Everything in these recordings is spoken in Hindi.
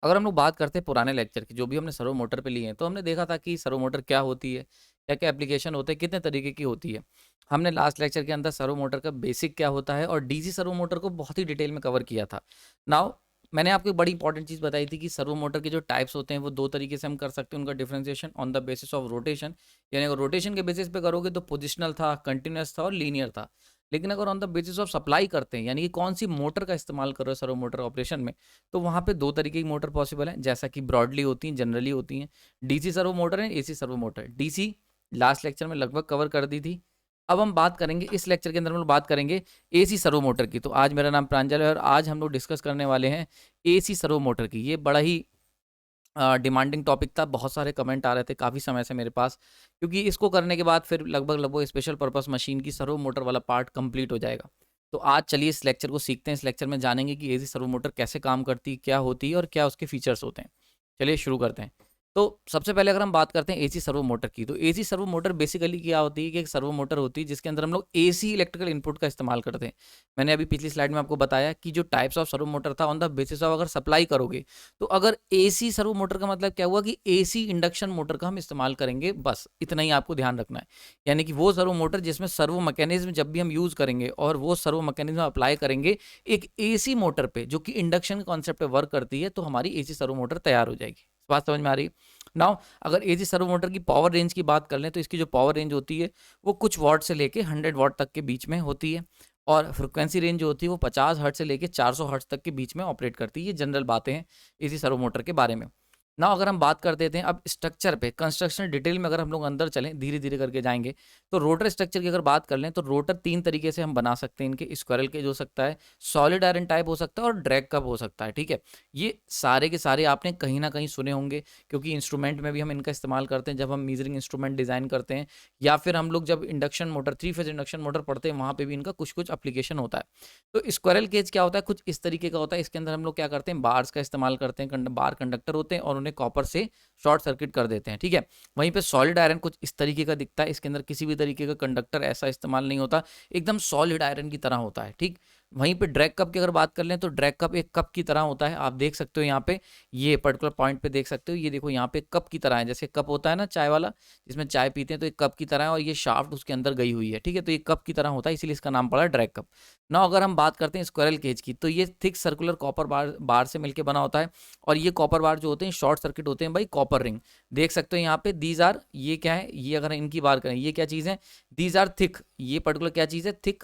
अगर हम लोग बात करते हैं पुराने लेक्चर की, जो भी हमने सर्वो मोटर पे लिए हैं, तो हमने देखा था कि सर्वो मोटर क्या होती है, क्या-क्या एप्लीकेशन होते हैं, कितने तरीके की होती है। हमने लास्ट लेक्चर के अंदर सर्वो मोटर का बेसिक क्या होता है और डीसी सर्वो मोटर को बहुत ही डिटेल में कवर किया था। नाउ मैंने आपको एक बड़ी इंपॉर्टेंट चीज़ बताई थी कि सर्वो मोटर के जो टाइप्स होते हैं वो 2 तरीके से हम कर सकते हैं उनका differentiation on the basis of rotation. यानी अगर रोटेशन के बेसिस पे करोगे तो पोजिशनल था, कंटीन्यूअस था और लीनियर था। लेकिन अगर on the basis of supply करते हैं, यानी कि कौन सी मोटर का इस्तेमाल कर रहे हो सर्वो मोटर ऑपरेशन में, तो वहाँ पे 2 तरीके की मोटर पॉसिबल है, जैसा कि ब्रॉडली होती हैं, जनरली होती हैं। डीसी सर्वो मोटर है, AC servo motor. DC last lecture में लगभग कवर कर दी थी। अब हम बात करेंगे, इस लेक्चर के अंदर हम लोग बात करेंगे एसी सर्वो मोटर की। तो आज मेरा नाम प्रांजल है और आज हम लोग डिस्कस करने वाले हैं एसी सर्वो मोटर की। ये बड़ा ही डिमांडिंग टॉपिक था, बहुत सारे कमेंट आ रहे थे काफ़ी समय से मेरे पास, क्योंकि इसको करने के बाद फिर लगभग स्पेशल पर्पस मशीन की सर्वो मोटर वाला पार्ट कंप्लीट हो जाएगा। तो आज चलिए इस लेक्चर को सीखते हैं। इस लेक्चर में जानेंगे कि एसी सर्वो मोटर कैसे काम करती है, क्या होती है और क्या उसके फीचर्स होते हैं। चलिए शुरू करते हैं। तो सबसे पहले अगर हम बात करते हैं एसी सर्वो मोटर की, तो एसी सर्वो मोटर बेसिकली क्या होती है कि एक सर्वो मोटर होती है जिसके अंदर हम लोग एसी इलेक्ट्रिकल इनपुट का इस्तेमाल करते हैं। मैंने अभी पिछली स्लाइड में आपको बताया कि जो टाइप्स ऑफ सर्वो मोटर था ऑन द बेसिस ऑफ अगर सप्लाई करोगे, तो अगर एसी सर्वो मोटर का मतलब क्या हुआ कि एसी इंडक्शन मोटर का हम इस्तेमाल करेंगे, बस इतना ही आपको ध्यान रखना है। यानी कि वो सर्वो मोटर जिसमें सर्वो मैकेनिज्म जब भी हम यूज करेंगे और वो सर्वो मैकेनिज्म अप्लाई करेंगे एक एसी मोटर पे जो कि इंडक्शन कॉन्सेप्ट पे वर्क करती है, तो हमारी एसी सर्वो मोटर तैयार हो जाएगी। बात समझ में आ रही है? नाउ अगर एसी सर्वो मोटर की पावर रेंज की बात कर लें, तो इसकी जो पावर रेंज होती है वो कुछ वॉट से लेके 100 वॉट तक के बीच में होती है और फ्रिक्वेंसी रेंज जो होती है वो 50 हर्ट्ज से लेके 400 हर्ट्ज तक के बीच में ऑपरेट करती है। ये जनरल बातें हैं एसी सर्वो मोटर के बारे में। ना अगर हम बात कर देते हैं अब स्ट्रक्चर पे, कंस्ट्रक्शन डिटेल में अगर हम लोग अंदर चलें, धीरे धीरे करके जाएंगे, तो रोटर स्ट्रक्चर की अगर बात कर लें, तो रोटर 3 तरीके से हम बना सकते हैं इनके। स्क्वायरल केज हो सकता है, सॉलिड आयरन टाइप हो सकता है और ड्रैग कप हो सकता है। ठीक है, ये सारे के सारे आपने कहीं ना कहीं सुने होंगे, क्योंकि इंस्ट्रूमेंट में भी हम इनका इस्तेमाल करते हैं जब हम मीजरिंग इंस्ट्रूमेंट डिजाइन करते हैं, या फिर हम लोग जब induction motor, 3 phase induction motor पढ़ते हैं, वहाँ पे भी इनका कुछ कुछ एप्लीकेशन होता है। तो स्क्वायरल केज क्या होता है, कुछ इस तरीके का होता है। इसके अंदर हम लोग क्या करते हैं, बार्स का इस्तेमाल करते हैं, बार कंडक्टर होते हैं और उन्हें कॉपर से शॉर्ट सर्किट कर देते हैं। ठीक है, वहीं पे सॉलिड आयरन कुछ इस तरीके का दिखता है। इसके अंदर किसी भी तरीके का कंडक्टर ऐसा इस्तेमाल नहीं होता, एकदम सॉलिड आयरन की तरह होता है। ठीक, वहीं पे ड्रैग कप की अगर बात कर लें, तो ड्रैग कप एक कप की तरह होता है। आप देख सकते हो यहाँ पे, ये पर्टिकुलर पॉइंट पे देख सकते हो, ये देखो यहाँ पे कप की तरह है, जैसे कप होता है ना चाय वाला, जिसमें चाय पीते हैं, तो एक कप की तरह है और ये शाफ्ट उसके अंदर गई हुई है। ठीक है, तो ये कप की तरह होता है, इसीलिए इसका नाम पड़ा ड्रैग कप। ना अगर हम बात करते हैं स्क्वायरल केज की, तो ये थिक सर्कुलर कॉपर बार से मिलकर बना होता है और ये कॉपर बार जो होते हैं शॉर्ट सर्किट होते हैं भाई, कॉपर रिंग। देख सकते हो यहाँ पे, दीज आर, ये क्या है, ये अगर इनकी बात करें, ये क्या चीज़ है, दीज आर थिक, ये पर्टिकुलर क्या चीज़ है, thick,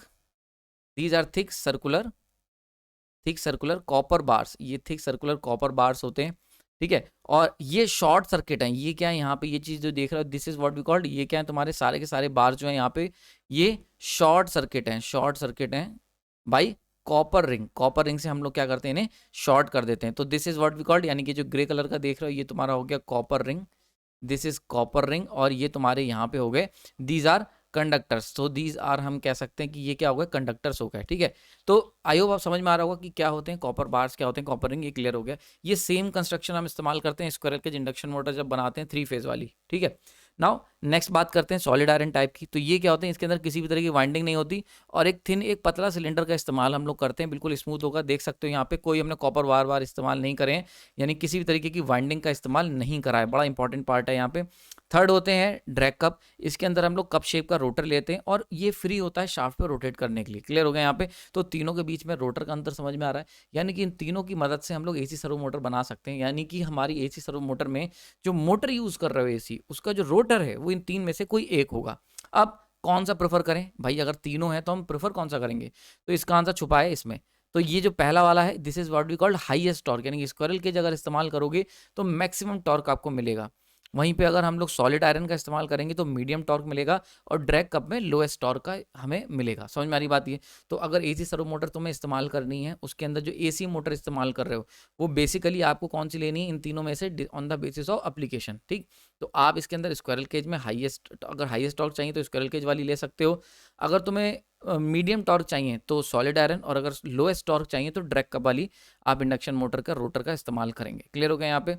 these are thick circular copper bars, ये थिक सर्कुलर कॉपर बार्स होते हैं। ठीक है, और ये शॉर्ट सर्किट है। ये क्या है यहाँ पे, ये चीज जो देख रहे हो, this is what we called, ये क्या है, तुम्हारे सारे के सारे बार जो है यहाँ पे, ये शॉर्ट सर्किट है, शॉर्ट सर्किट है भाई। कॉपर रिंग, कॉपर रिंग से हम लोग क्या करते हैं, इन्हें शॉर्ट कर देते हैं। तो this is what we called, यानी कि जो ग्रे कलर का देख रहे हो, ये तुम्हारा हो गया copper ring, this is copper ring, और ये तुम्हारे यहाँ पे हो गए, दीज आर कंडक्टर्स। तो दीज आर, हम कह सकते हैं कि ये क्या हो गया, कंडक्टर्स हो गए। ठीक है, तो आई होप आप समझ में आ रहा होगा कि क्या होते हैं कॉपर बार्स, क्या होते हैं कॉपर रिंग, ये क्लियर हो गया। ये सेम कंस्ट्रक्शन हम इस्तेमाल करते हैं स्क्वायरल केज इंडक्शन मोटर जब बनाते हैं 3 फेज वाली। ठीक है, नाउ नेक्स्ट बात करते हैं सॉलिड आयरन टाइप की। तो ये क्या होते हैं, इसके अंदर किसी भी तरह की वाइंडिंग नहीं होती और एक थिन, एक पतला सिलेंडर का इस्तेमाल हम लोग करते हैं, बिल्कुल स्मूथ होगा। देख सकते हो यहाँ पे कोई हमने कॉपर वार वार इस्तेमाल नहीं करे हैं, यानी किसी भी तरीके की वाइंडिंग का इस्तेमाल नहीं करा है। बड़ा इंपॉर्टेंट पार्ट है यहाँ पे। थर्ड होते हैं ड्रैग कप, इसके अंदर हम लोग कप शेप का रोटर लेते हैं और ये फ्री होता है शाफ्ट पे रोटेट करने के लिए। क्लियर हो गया यहाँ पे? तो तीनों के बीच में रोटर का अंतर समझ में आ रहा है, यानी कि इन तीनों की मदद से हम लोग एसी सर्वो मोटर बना सकते हैं। यानी कि हमारी एसी सर्वो मोटर में जो मोटर यूज कर रहे हो एसी, उसका जो रोटर है वो इन तीन में से कोई एक होगा। अब कौन सा प्रेफर करें भाई, अगर तीनों हैं तो हम प्रेफर कौन सा करेंगे, तो इसका आंसर छुपा है इसमें। तो ये जो पहला वाला है, this is what we called highest torque, यानी कि स्क्वायरल केज अगर इस्तेमाल करोगे तो मैक्सिमम टॉर्क आपको मिलेगा। वहीं पे अगर हम लोग सॉलिड आयरन का इस्तेमाल करेंगे तो मीडियम टॉर्क मिलेगा और ड्रैग कप में लोएस्ट टॉर्क का हमें मिलेगा। समझ में आ रही बात ये? तो अगर एसी सर्वो मोटर तुम्हें इस्तेमाल करनी है, उसके अंदर जो एसी मोटर इस्तेमाल कर रहे हो, वो बेसिकली आपको कौन सी लेनी है, इन तीनों में से on the basis of application. ठीक, तो आप इसके अंदर स्क्वायरल केज में हाईएस्ट, अगर हाईएस्ट टॉर्क चाहिए तो स्क्वायरल केज वाली ले सकते हो। अगर तुम्हें मीडियम टॉर्क चाहिए तो सॉलिड आयरन, और अगर लोएस्ट टॉर्क चाहिए तो ड्रैग कप वाली आप इंडक्शन मोटर का रोटर का इस्तेमाल करेंगे। क्लियर हो गया यहाँ पे?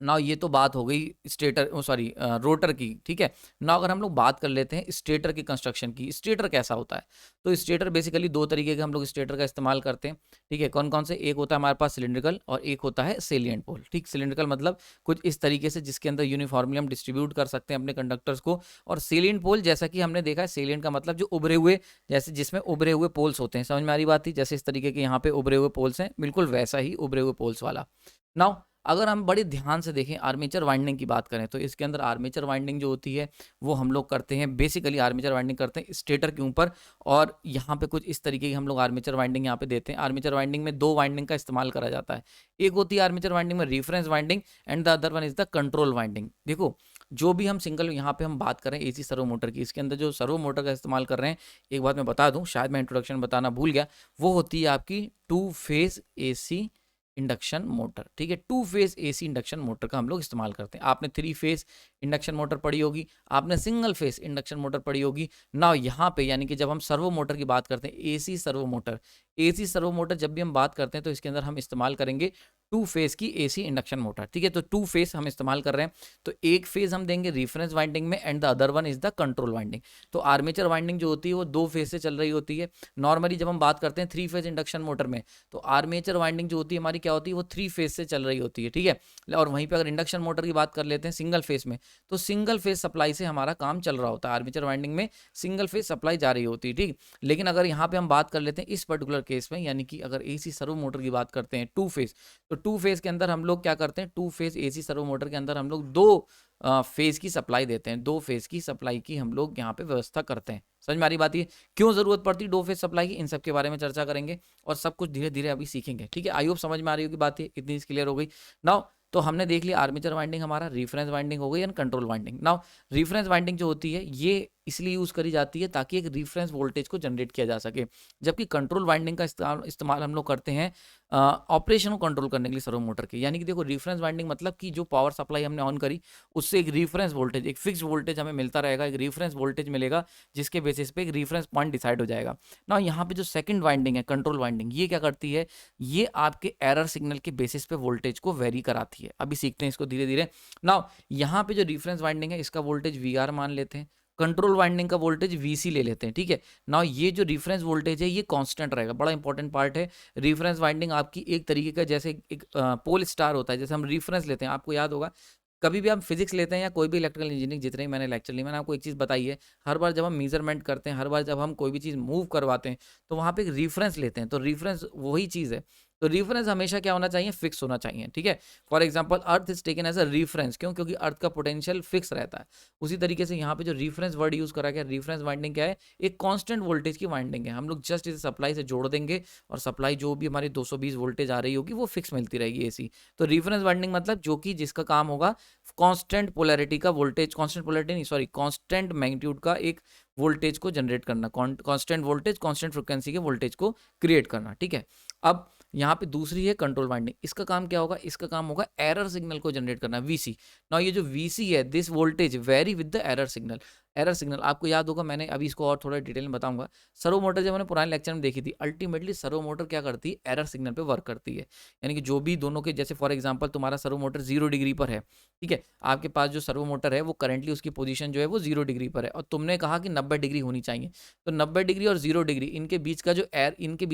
नाउ ये तो बात हो गई स्टेटर सॉरी रोटर की, ठीक है। नाउ अगर हम लोग बात कर लेते हैं स्टेटर की कंस्ट्रक्शन की, स्टेटर कैसा होता है। तो स्टेटर बेसिकली दो तरीके के हम लोग स्टेटर का इस्तेमाल करते हैं, ठीक है। कौन कौन से, एक होता है हमारे पास सिलिंड्रिकल और एक होता है सेलिएंट पोल, ठीक। सिलिंड्रिकल मतलब कुछ इस तरीके से जिसके अंदर यूनिफॉर्मली हम डिस्ट्रीब्यूट कर सकते हैं अपने कंडक्टर्स को, और सेलिएंट पोल जैसा कि हमने देखा है, सेलिएंट का मतलब जो उभरे हुए, जैसे जिसमें उभरे हुए पोल्स होते हैं, समझ में आ रही बात थी, जैसे इस तरीके के यहाँ पे उभरे हुए पोल्स हैं, बिल्कुल वैसा ही उभरे हुए पोल्स वाला। नाउ अगर हम बड़े ध्यान से देखें आर्मेचर वाइंडिंग की बात करें, तो इसके अंदर आर्मेचर वाइंडिंग जो होती है वो हम लोग करते हैं, बेसिकली आर्मेचर वाइंडिंग करते हैं स्टेटर के ऊपर, और यहाँ पे कुछ इस तरीके की हम लोग आर्मेचर वाइंडिंग यहाँ पे देते हैं। आर्मेचर वाइंडिंग में दो वाइंडिंग का इस्तेमाल करा जाता है, एक होती है आर्मेचर वाइंडिंग में reference winding and the other one is the control winding. देखो जो भी हम सिंगल यहाँ पे हम बात करें एसी सर्वो मोटर की, इसके अंदर जो सर्वो मोटर का इस्तेमाल कर रहे हैं, एक बात मैं बता दूं, शायद मैं इंट्रोडक्शन बताना भूल गया, वो होती है आपकी 2 फेज एसी इंडक्शन मोटर, ठीक है। 2 फेज एसी इंडक्शन मोटर का हम लोग इस्तेमाल करते हैं। आपने 3 फेज इंडक्शन मोटर पढ़ी होगी, आपने सिंगल फेज इंडक्शन मोटर पढ़ी होगी ना। यहाँ पे यानी कि जब हम सर्वो मोटर की बात करते हैं, AC servo motor, AC servo motor जब भी हम बात करते हैं तो इसके अंदर हम इस्तेमाल करेंगे 2 फेज की एसी इंडक्शन मोटर, ठीक है। तो 2 फेज हम इस्तेमाल कर रहे हैं, तो एक फेज हम देंगे रेफरेंस वाइंडिंग में and the other one is the control winding. तो आर्मेचर वाइंडिंग जो होती है वो 2 फेज से चल रही होती है। नॉर्मली जब हम बात करते हैं 3 फेज इंडक्शन मोटर में, तो आर्मेचर वाइंडिंग जो होती है हमारी क्या होती है, वो 3 फेज से चल रही होती है, ठीक है। और वहीं पे अगर इंडक्शन मोटर की बात कर लेते हैं सिंगल फेज में, तो सिंगल फेज सप्लाई से हमारा काम चल रहा होता है, आर्मेचर वाइंडिंग में सिंगल फेज सप्लाई जा रही होती है, ठीक। लेकिन अगर यहाँ पे हम बात कर लेते हैं इस पर्टिकुलर केस में, यानी कि अगर एसी सर्वो मोटर की बात करते हैं 2 फेज, तो 2 फेज के अंदर हम लोग क्या करते हैं, 2 फेज एसी सर्वो मोटर के अंदर हम लोग 2 फेज की सप्लाई देते हैं, 2 फेज की सप्लाई की हम लोग यहाँ पे व्यवस्था करते हैं। समझ में आ रही बात, ये क्यों जरूरत पड़ती है 2 फेज सप्लाई की, इन सब के बारे में चर्चा करेंगे और सब कुछ धीरे धीरे अभी सीखेंगे, ठीक है। आई होप समझ में आ रही होगी बात, ये इतनी क्लियर हो गई नाउ। तो हमने देख लिया आर्मेचर वाइंडिंग हमारा, रेफरेंस वाइंडिंग हो गई and control winding. Now reference winding जो होती है ये इसलिए यूज करी जाती है ताकि एक रेफरेंस वोल्टेज को जनरेट किया जा सके, जबकि कंट्रोल वाइंडिंग का इस्तेमाल हम लोग करते हैं ऑपरेशन को कंट्रोल करने के लिए सर्वो मोटर के। यानी कि देखो रेफरेंस वाइंडिंग मतलब कि जो पावर सप्लाई हमने ऑन करी उससे एक रेफरेंस वोल्टेज, एक फिक्स वोल्टेज हमें मिलता रहेगा, एक रेफरेंस वोल्टेज मिलेगा जिसके बेसिस पे एक रेफरेंस पॉइंट डिसाइड हो जाएगा ना। यहाँ पे जो सेकंड वाइंडिंग है कंट्रोल वाइंडिंग, ये क्या करती है, ये आपके एरर सिग्नल के बेसिस पे वोल्टेज को वेरी कराती है। अभी सीखते हैं इसको धीरे धीरे ना। यहाँ पे जो रेफरेंस वाइंडिंग है इसका वोल्टेज वी मान लेते हैं, कंट्रोल वाइंडिंग का वोल्टेज वीसी ले लेते हैं, ठीक है ना। ये जो रेफरेंस वोल्टेज है ये कांस्टेंट रहेगा, बड़ा इंपॉर्टेंट पार्ट है। रेफरेंस वाइंडिंग आपकी एक तरीके का जैसे एक पोल स्टार होता है, जैसे हम रेफरेंस लेते हैं, आपको याद होगा कभी भी आप फिजिक्स लेते हैं या कोई भी इलेक्ट्रिकल इंजीनियरिंग, जितने ही मैंने लेक्चर लिए, मैंने आपको एक चीज़ बताई है, हर बार जब हम मेजरमेंट करते हैं, हर बार जब हम कोई भी चीज़ मूव करवाते हैं, तो वहाँ पे एक रेफरेंस लेते हैं, तो रेफरेंस वही चीज़ है। तो रेफरेंस हमेशा क्या होना चाहिए, फिक्स होना चाहिए, ठीक है। For example earth is taken as a reference, क्यों, क्योंकि अर्थ का पोटेंशियल फिक्स रहता है। उसी तरीके से यहाँ पे जो रेफरेंस वर्ड यूज करा गया, रेफरेंस वाइंडिंग क्या है, एक कांस्टेंट वोल्टेज की वाइंडिंग है। हम लोग जस्ट इसे सप्लाई से जोड़ देंगे और सप्लाई जो भी हमारी 220 वोल्टेज आ रही होगी वो फिक्स मिलती रहेगी एसी। तो रेफरेंस वाइंडिंग मतलब जो कि जिसका काम होगा कांस्टेंट पोलैरिटी का वोल्टेज, कांस्टेंट पोलैरिटी नहीं सॉरी कांस्टेंट मैग्नीट्यूड का एक वोल्टेज को जनरेट करना, कांस्टेंट वोल्टेज कांस्टेंट फ्रीक्वेंसी के वोल्टेज को क्रिएट करना, ठीक है। अब यहाँ पे दूसरी है कंट्रोल वाइंडिंग, इसका काम क्या होगा, इसका काम होगा एरर सिग्नल को जनरेट करना, वीसी। नाउ ये जो वीसी है, this voltage very with the error signal. Error signal आपको याद होगा, मैंने अभी इसको और थोड़ा डिटेल में बताऊंगा। सर्वो मोटर जब मैंने पुराने लेक्चर में देखी थी, अल्टीमेटली सर्वो मोटर क्या करती है, एरर सिग्नल पे वर्क करती है। यानी कि जो भी दोनों के, जैसे फॉर एग्जांपल तुम्हारा सर्वो मोटर 0 डिग्री पर है, ठीक है, आपके पास जो सर्वो मोटर है वो करंटली उसकी पोजीशन जो है वो 0 डिग्री पर है, और तुमने कहा कि 90 डिग्री होनी चाहिए, तो 90 डिग्री और 0 डिग्री इनके बीच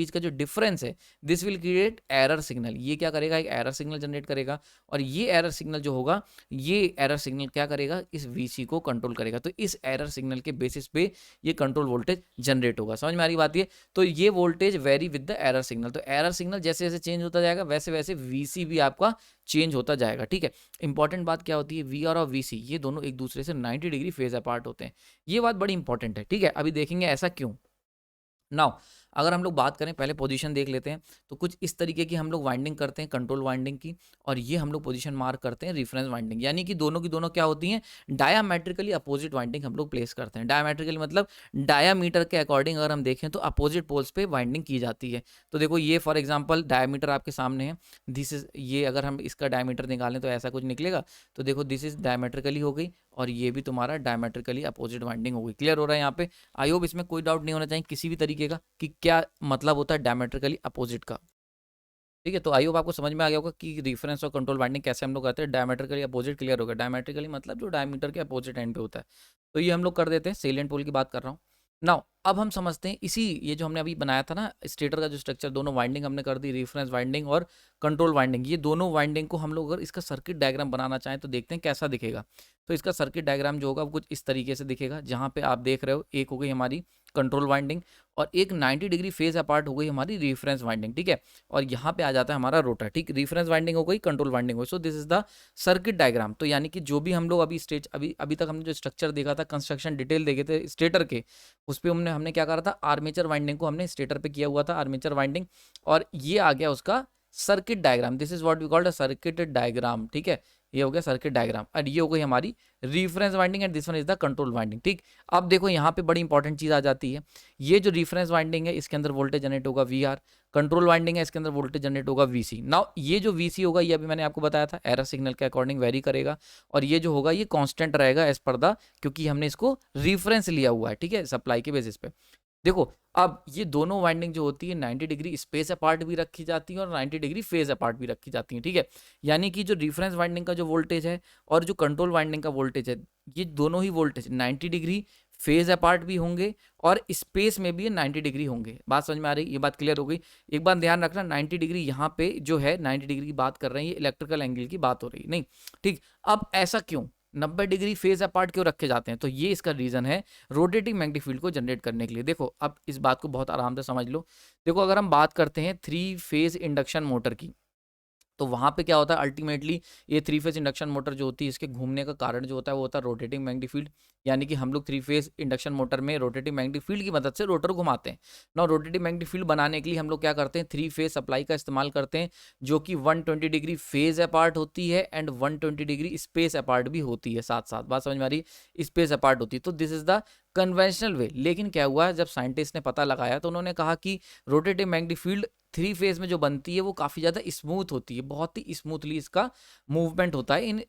का जो डिफरेंस है, this will create error signal. ये क्या करेगा, एक एरर सिग्नल जनरेट करेगा, और ये एरर सिग्नल जो होगा, ये एरर सिग्नल क्या करेगा, इस वीसी को कंट्रोल करेगा। तो इस एरर सिग्नल के बेसिस पे ये कंट्रोल वोल्टेज जनरेट होगा। समझ में आ रही बात ये। तो ये voltage very with the error signal, तो एरर सिग्नल जैसे जैसे चेंज होता जाएगा वैसे वैसे वीसी भी आपका चेंज होता जाएगा, ठीक है। इंपॉर्टेंट बात क्या होती है, वी आर और वीसी ये दोनों एक दूसरे से 90 डिग्री फेज अपार्ट होते हैं। ये बात बड़ी इंपॉर्टेंट है, ठीक है। अभी देखेंगे ऐसा क्यों। नाउ अगर हम लोग बात करें, पहले पोजीशन देख लेते हैं, तो कुछ इस तरीके की हम लोग वाइंडिंग करते हैं कंट्रोल वाइंडिंग की, और ये हम लोग पोजीशन मार्क करते हैं रेफरेंस वाइंडिंग। यानी कि दोनों की दोनों क्या होती हैं, डायामेट्रिकली अपोजिट वाइंडिंग हम लोग प्लेस करते हैं। डायामेट्रिकली मतलब डायामीटर के अकॉर्डिंग अगर हम देखें तो अपोजिट पोल्स पे वाइंडिंग की जाती है। तो देखो ये फॉर एग्जाम्पल डायामीटर आपके सामने है, दिस इज, ये अगर हम इसका डायामीटर निकालें तो ऐसा कुछ निकलेगा। तो देखो दिस इज डायमेट्रिकली हो गई, और ये भी तुम्हारा डायमेट्रिकली अपोजिट वाइंडिंग हो गई। क्लियर हो रहा है यहाँ पे। आई होप इसमें कोई डाउट नहीं होना चाहिए किसी भी तरीके का कि क्या मतलब होता है डायमेट्रिकली अपोजिट का। ठीक है, तो आई होप आपको समझ में आ गया होगा कि रिफरेंस और कंट्रोल वाइंडिंग कैसे हम लोग करते हैं। डायमेट्रिकली अपोजिट क्लियर हो गया। डायमेट्रिकली मतलब जो डायमीटर के अपोजिट एंड पे होता है, तो ये हम लोग कर देते हैं। सेलिएंट पोल की बात कर रहा हूँ। नाउ अब हम समझते हैं इसी, ये जो हमने अभी बनाया था ना स्टेटर का जो स्ट्रक्चर, दोनों वाइंडिंग हमने कर दी, रेफरेंस वाइंडिंग और कंट्रोल वाइंडिंग। ये दोनों वाइंडिंग को हम लोग अगर इसका सर्किट डायग्राम बनाना चाहें तो देखते हैं कैसा दिखेगा। तो इसका सर्किट डायग्राम जो होगा वो कुछ इस तरीके से दिखेगा, जहाँ पे आप देख रहे हो एक हो गई हमारी कंट्रोल वाइंडिंग और एक 90 डिग्री फेज अपार्ट हो गई हमारी रेफरेंस वाइंडिंग। ठीक है, और यहाँ पे आ जाता है हमारा रोटर। ठीक, रेफरेंस वाइंडिंग हो गई, कंट्रोल वाइंडिंग हो गई। सो this is the circuit diagram. तो यानी कि जो भी हम लोग अभी स्टेज अभी तक हमने जो स्ट्रक्चर देखा था, कंस्ट्रक्शन डिटेल देखे थे स्टेटर के, उस पर हमने क्या करा था, आर्मेचर वाइंडिंग को हमने स्टेटर पे किया हुआ था, आर्मेचर वाइंडिंग, और ये आ गया उसका circuit diagram. This is what we called a circuit diagram. ठीक है, ये हो गया सर्किट डायग्राम और ये हो गई हमारी reference winding and this one is the control winding. ठीक, अब देखो यहाँ पे बड़ी इंपॉर्टेंट चीज आ जाती है। ये जो रेफरेंस वाइंडिंग है इसके अंदर वोल्टेज जनरेट होगा वी आर, कंट्रोल वाइंडिंग है इसके अंदर वोल्टेज जनरेट होगा वीसी। नाउ ये जो वीसी होगा ये अभी मैंने आपको बताया था एरर सिग्नल के अकॉर्डिंग वेरी करेगा, और ये जो होगा ये कांस्टेंट रहेगा एज पर द, क्योंकि हमने इसको रेफरेंस लिया हुआ है। ठीक है, सप्लाई के बेसिस पे। देखो अब ये दोनों वाइंडिंग जो होती है 90 डिग्री स्पेस अपार्ट भी रखी जाती है और 90 डिग्री फेज अपार्ट भी रखी जाती है। ठीक है, यानी कि जो रेफरेंस वाइंडिंग का जो वोल्टेज है और जो कंट्रोल वाइंडिंग का वोल्टेज है, ये दोनों ही वोल्टेज 90 डिग्री फेज अपार्ट भी होंगे और स्पेस में भी 90 डिग्री होंगे। बात समझ में आ रही है? ये बात क्लियर हो गई। एक बात ध्यान रखना, 90 डिग्री यहाँ पे जो है 90 डिग्री की बात कर रहे हैं, ये इलेक्ट्रिकल एंगल की बात हो रही है नहीं। ठीक, अब ऐसा क्यों 90 डिग्री फेज अपार्ट क्यों रखे जाते हैं? तो ये इसका रीजन है रोटेटिंग मैग्नेटिक फील्ड को जनरेट करने के लिए। देखो अब इस बात को बहुत आराम से समझ लो। देखो अगर हम बात करते हैं 3 फेज इंडक्शन मोटर की, तो वहाँ पे क्या होता है अल्टीमेटली, ये 3 फेज इंडक्शन मोटर जो होती है इसके घूमने का कारण जो होता है वो होता है रोटेटिंग मैग्नेटिक फील्ड। यानी कि हम लोग 3 फेज इंडक्शन मोटर में रोटेटिंग मैग्नेटिक फील्ड की मदद से रोटर घुमाते हैं ना। रोटेटिंग मैग्नेटिक फील्ड बनाने के लिए हम लोग क्या करते हैं, 3 फेज सप्लाई का इस्तेमाल करते हैं, जो कि 120 डिग्री फेज अपार्ट होती है एंड 120 डिग्री स्पेस अपार्ट भी होती है। साथ साथ बात समझ में आ रही है, स्पेस अपार्ट होती है। तो this is the conventional way. लेकिन क्या हुआ, जब साइंटिस्ट ने पता लगाया तो उन्होंने कहा कि रोटेटिंग मैग्नेटिक फील्ड 3 फेज में जो बनती है वो काफ़ी ज़्यादा स्मूथ होती है, बहुत ही स्मूथली इसका मूवमेंट होता है इन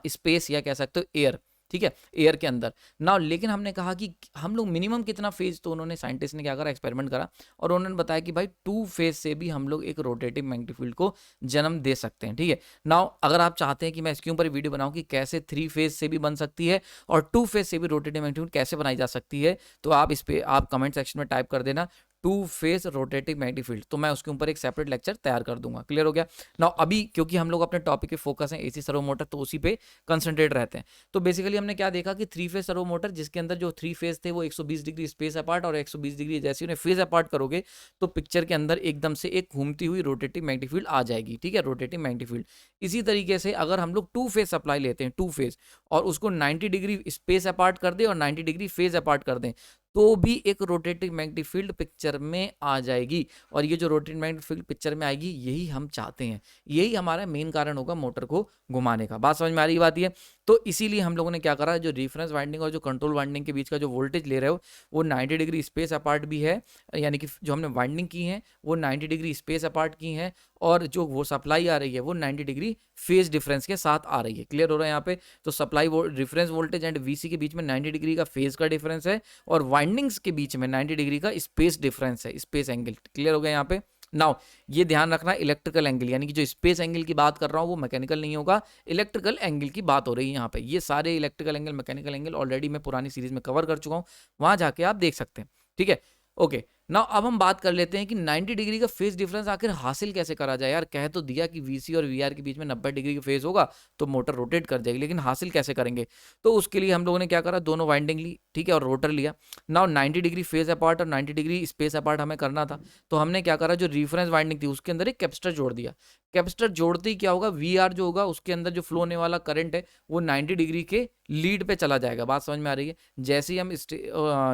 स्पेस या कह सकते हो एयर। ठीक है, एयर के अंदर ना। लेकिन हमने कहा कि हम लोग मिनिमम कितना फेज, तो उन्होंने साइंटिस्ट ने क्या करा, एक्सपेरिमेंट करा और उन्होंने बताया कि भाई 2 फेज से भी हम लोग एक रोटेटिंग मैग्नेटिक फील्ड को जन्म दे सकते हैं। ठीक है, नाउ अगर आप चाहते हैं कि मैं इसके ऊपर वीडियो बनाऊं कि कैसे 3 फेज से भी बन सकती है और 2 फेज से भी रोटेटिंग मैग्नेटिक फील्ड कैसे बनाई जा सकती है, तो आप इस पे आप कमेंट सेक्शन में टाइप कर देना 2 फेज रोटेटिंग मैग्नेटिक फील्ड, तो मैं उसके ऊपर एक सेपरेट लेक्चर तैयार कर दूंगा। क्लियर हो गया ना? अभी क्योंकि हम लोग अपने टॉपिक पे फोकस है एसी सर्वो मोटर, तो उसी पे कंसंट्रेट रहते हैं। तो बेसिकली हमने क्या देखा कि 3 फेज सर्वो मोटर जिसके अंदर जो 3 फेज थे वो 120 डिग्री स्पेस अपार्ट और 120 डिग्री जैसे उन्हें फेज अपार्ट करोगे तो पिक्चर के अंदर एकदम से एक घूमती हुई रोटेटिंग मैग्नेटिक फील्ड आ जाएगी। ठीक है, रोटेटिंग मैग्नेटिक फील्ड। इसी तरीके से अगर हम लोग 2 फेज सप्लाई लेते हैं, 2 फेज, और उसको 90 डिग्री स्पेस अपार्ट कर दें और 90 डिग्री फेज अपार्ट कर दें, तो भी एक रोटेटिंग मैग्नेटिक फील्ड पिक्चर में आ जाएगी। और ये जो रोटेटिंग मैग्नेटिक फील्ड पिक्चर में आएगी यही हम चाहते हैं, यही हमारा मेन कारण होगा मोटर को घुमाने का। बात समझ में आ रही बात ये? तो इसीलिए हम लोगों ने क्या करा, जो रेफरेंस वाइंडिंग और जो कंट्रोल वाइंडिंग के बीच का जो वोल्टेज ले रहे हो वो 90 डिग्री स्पेस अपार्ट भी है, यानी कि जो हमने वाइंडिंग की है वो 90 डिग्री स्पेस अपार्ट की है, और जो वो सप्लाई आ रही है वो 90 डिग्री फेज डिफरेंस के साथ आ रही है। क्लियर हो रहा है यहाँ पे? तो supply reference voltage and VC के बीच में 90 डिग्री का फेज का डिफरेंस है और वाइंडिंग्स के बीच में 90 डिग्री का स्पेस डिफरेंस है, स्पेस एंगल। क्लियर हो गया यहाँ पे? नाउ ये ध्यान रखना, इलेक्ट्रिकल एंगल, यानी कि जो स्पेस एंगल की बात कर रहा हूँ वो मैकेनिकल नहीं होगा, इलेक्ट्रिकल एंगल की बात हो रही है यहाँ पे। ये सारे electrical angle, mechanical angle already मैं पुरानी सीरीज में कवर कर चुका हूँ, वहां जाके आप देख सकते हैं। ठीक है, ओके। नाउ अब हम बात कर लेते हैं कि 90 डिग्री का फेज डिफरेंस आखिर हासिल कैसे करा जाए। यार कह तो दिया कि वीसी और वीआर के बीच में 90 डिग्री का फेज होगा तो मोटर रोटेट कर जाएगी, लेकिन हासिल कैसे करेंगे? तो उसके लिए हम लोगों ने क्या करा, दोनों वाइंडिंग ली, ठीक है, और रोटर लिया। नाउ 90 डिग्री फेज अपार्ट और 90 डिग्री स्पेस अपार्ट हमें करना था, तो हमने क्या करा, जो रेफरेंस वाइंडिंग थी उसके अंदर एक कैपेसिटर जोड़ दिया। कैपेसिटर जोड़ते ही क्या होगा, वीआर जो होगा उसके अंदर जो फ्लो होने वाला करंट है वो 90 डिग्री के लीड पे चला जाएगा। बात समझ में आ रही है? जैसे ही हम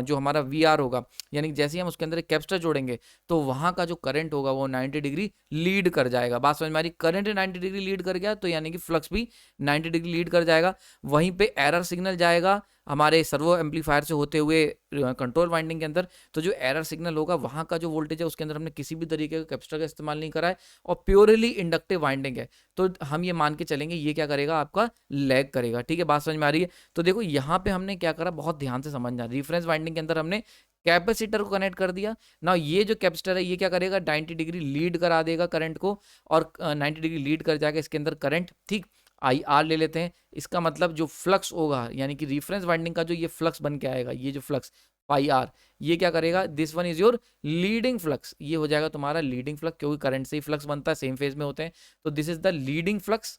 जो हमारा वीआर होगा, यानी जैसे ही हम उसके अंदर एक कैपेसिटर जोड़ेंगे तो वहां का जो करंट होगा वो 90 डिग्री लीड कर जाएगा। बात समझ में आ रही? करंट 90 डिग्री लीड कर गया तो यानी कि फ्लक्स भी 90 डिग्री लीड कर जाएगा। वहीं पे एरर सिग्नल जाएगा हमारे सर्वो एम्पलीफायर से होते हुए कंट्रोल वाइंडिंग के अंदर, तो जो एरर सिग्नल होगा वहां का जो वोल्टेज है उसके अंदर हमने किसी भी तरीके का कैपेसिटर का इस्तेमाल नहीं करा है और प्योरली इंडक्टिव वाइंडिंग है, तो हम ये मान के चलेंगे ये क्या करेगा, आपका लैग करेगा। ठीक है, बात समझ में आ रही है? तो देखो यहाँ पे हमने क्या करा, बहुत ध्यान से समझना, रेफरेंस वाइंडिंग के अंदर हमने कैपेसिटर को कनेक्ट कर दिया ना। ये जो कैपेसिटर है ये क्या करेगा, 90 डिग्री लीड करा देगा करंट को, और 90 डिग्री लीड कर जाएगा इसके अंदर करंट, ठीक। आई आर ले लेते हैं, इसका मतलब जो फ्लक्स होगा यानी कि रिफरेंस वाइंडिंग का जो ये फ्लक्स बन के आएगा, ये जो फ्लक्स पाई आर, ये क्या करेगा, this one is your leading flux, ये हो जाएगा तुम्हारा लीडिंग फ्लक्स, क्योंकि करंट से ही फ्लक्स बनता है, सेम फेज में होते हैं, तो this is the leading flux,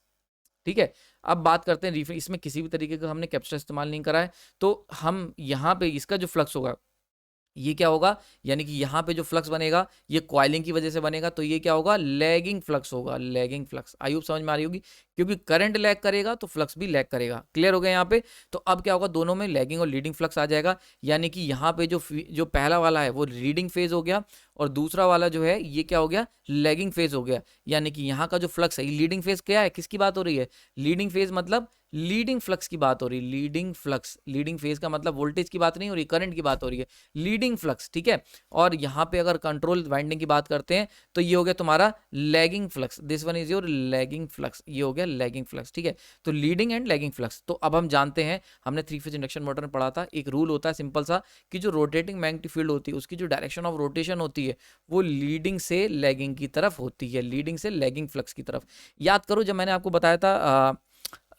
ठीक है। अब बात करते हैं रिफरेंस, इसमें किसी भी तरीके का हमने कैपेसिटर इस्तेमाल नहीं करा है, तो हम यहाँ पे इसका जो फ्लक्स होगा ये क्या होगा, यानी कि यहाँ पे जो फ्लक्स बनेगा ये कॉइलिंग की वजह से बनेगा, तो ये क्या होगा, लैगिंग फ्लक्स होगा, लैगिंग फ्लक्स। आई होप समझ में आ रही होगी, क्योंकि करंट लैग करेगा तो फ्लक्स भी लैग करेगा। क्लियर हो गया यहाँ पे। तो अब क्या होगा, दोनों में लैगिंग और लीडिंग फ्लक्स आ जाएगा, यानी कि यहाँ पे जो पहला वाला है वो लीडिंग फेज हो गया, और दूसरा वाला जो है ये क्या हो गया, लैगिंग फेज हो गया। यानी कि यहाँ का जो फ्लक्स है, लीडिंग फेज क्या है, किसकी बात हो रही है, लीडिंग फेज मतलब लीडिंग फ्लक्स की बात हो रही है, लीडिंग फ्लक्स, लीडिंग फेज का मतलब वोल्टेज की बात नहीं हो रही, करंट की बात हो रही है, लीडिंग फ्लक्स, ठीक है। और यहाँ पे अगर कंट्रोल वाइंडिंग की बात करते हैं तो ये हो गया तुम्हारा lagging flux, this one is your lagging flux, ये हो गया लैगिंग फ्लक्स, ठीक है। तो लीडिंग एंड लैगिंग फ्लक्स। तो अब हम जानते हैं, हमने 3 फेज इंडक्शन मोटर में पढ़ा था, एक रूल होता है सिंपल सा, कि जो रोटेटिंग मैग्नेटिक फील्ड होती है उसकी जो डायरेक्शन ऑफ रोटेशन होती है वो लीडिंग से लैगिंग की तरफ होती है, लीडिंग से लैगिंग फ्लक्स की तरफ। याद करो जब मैंने आपको बताया था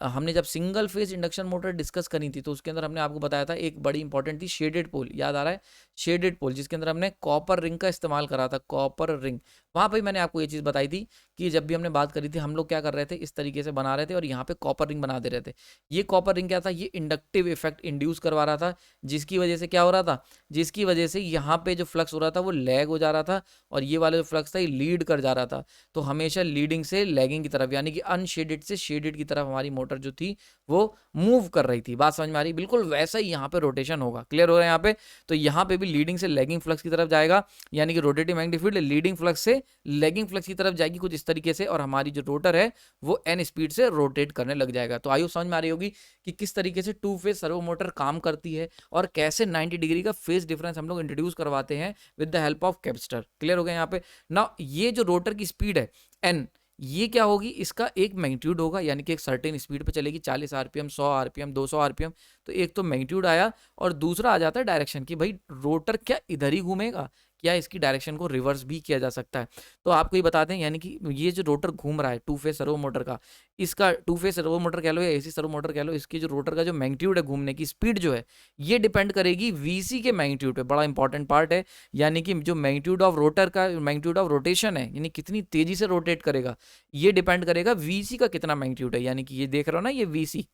हमने जब single phase induction motor discuss करी थी तो उसके अंदर हमने आपको बताया था एक बड़ी इंपॉर्टेंट थी शेडेड पोल, याद आ रहा है, शेडेड पोल, जिसके अंदर हमने कॉपर रिंग का इस्तेमाल करा था, कॉपर रिंग। वहां पे मैंने आपको ये चीज़ बताई थी कि जब भी हमने बात करी थी हम लोग क्या कर रहे थे, इस तरीके से बना रहे थे और यहाँ पे कॉपर रिंग बना दे रहे थे। ये कॉपर रिंग क्या था, ये इंडक्टिव इफेक्ट इंड्यूस करवा रहा था, जिसकी वजह से क्या हो रहा था, जिसकी वजह से यहाँ पे जो फ्लक्स हो रहा था वो लैग हो जा रहा था, और ये वाला जो फ्लक्स था ये लीड कर जा रहा था। तो हमेशा लीडिंग से लैगिंग की तरफ, यानी कि अनशेडेड से शेडेड की तरफ हमारी मोटर जो थी वो मूव कर रही थी। बात समझ में आ रही, बिल्कुल वैसा ही यहाँ पे रोटेशन होगा। क्लियर हो रहा है यहाँ पे। तो यहाँ पे भी लीडिंग से लैगिंग फ्लक्स की तरफ जाएगा, यानी कि rotating magnetic field leading flux से लैगिंग फ्लक्स की तरफ जाएगी कुछ इस तरीके से, और हमारी जो रोटर है वो एन स्पीड से रोटेट करने लग जाएगा। तो आयु समझ में आ रही होगी कि किस तरीके से 2 फेज सर्वो मोटर काम करती है, और कैसे 90 डिग्री का फेज डिफरेंस हम लोग इंट्रोड्यूस करवाते हैं with the help of capacitor. Clear हो गया यहाँ पे ना। ये जो रोटर की स्पीड है एन, ये क्या होगी, इसका एक मैग्नीट्यूड होगा, यानी कि एक सर्टेन स्पीड पे चलेगी, 40 आरपीएम, 100 आरपीएम, 200 आरपीएम। तो एक तो मैग्नीट्यूड आया, और दूसरा आ जाता है डायरेक्शन, कि भाई रोटर क्या इधर ही घूमेगा, क्या इसकी डायरेक्शन को रिवर्स भी किया जा सकता है। तो आपको ये बताते हैं, यानी कि ये जो रोटर घूम रहा है 2 फेज सर्वो मोटर का, इसका 2 फेज सर्वो मोटर कह लो या एसी सर्वो मोटर कह लो, इसकी जो रोटर का जो मैग्नीट्यूड है, घूमने की स्पीड जो है, ये डिपेंड करेगी वीसी के मैग्नीट्यूड पे। बड़ा इंपॉर्टेंट पार्ट है, यानी कि जो मैग्नीट्यूड ऑफ रोटर का मैग्नीट्यूड ऑफ रोटेशन है, यानी कितनी तेजी से रोटेट करेगा, ये डिपेंड करेगा वीसी का कितना मैग्नीट्यूड है। यानी कि ये देख रहे हो ना, ये वीसी,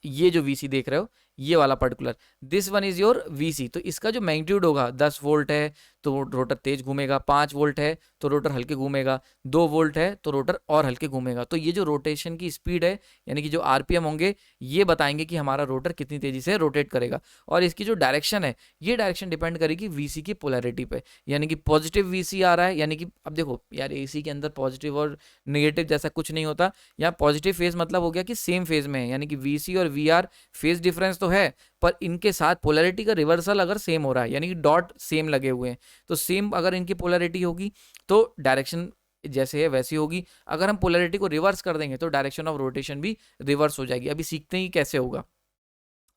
ये जो वीसी देख रहे हो, ये वाला particular, this one is your VC. तो इसका जो मैग्नीट्यूड होगा, 10 वोल्ट है तो रोटर तेज घूमेगा, 5 वोल्ट है तो रोटर हल्के घूमेगा, 2 वोल्ट है तो रोटर और हल्के घूमेगा। तो ये जो रोटेशन की स्पीड है, यानी कि जो आरपीएम होंगे, ये बताएंगे कि हमारा रोटर कितनी तेजी से रोटेट करेगा। और इसकी जो डायरेक्शन है, ये डायरेक्शन डिपेंड करेगी वीसी की पोलैरिटी पे, यानी कि पॉजिटिव वीसी आ रहा है, यानी कि अब देखो यार, एसी के अंदर पॉजिटिव और नेगेटिव जैसा कुछ नहीं होता। यहाँ पॉजिटिव फेज मतलब हो गया कि सेम फेज में है, यानी कि वीसी और वीआर फेज डिफरेंस तो है, पर इनके साथ पोलैरिटी का रिवर्सल अगर सेम हो रहा है, यानी कि डॉट सेम लगे हुए हैं, तो सेम अगर इनकी पोलैरिटी होगी तो डायरेक्शन जैसे है वैसी होगी। अगर हम पोलैरिटी को रिवर्स कर देंगे तो डायरेक्शन ऑफ रोटेशन भी रिवर्स हो जाएगी। अभी सीखते ही कैसे होगा।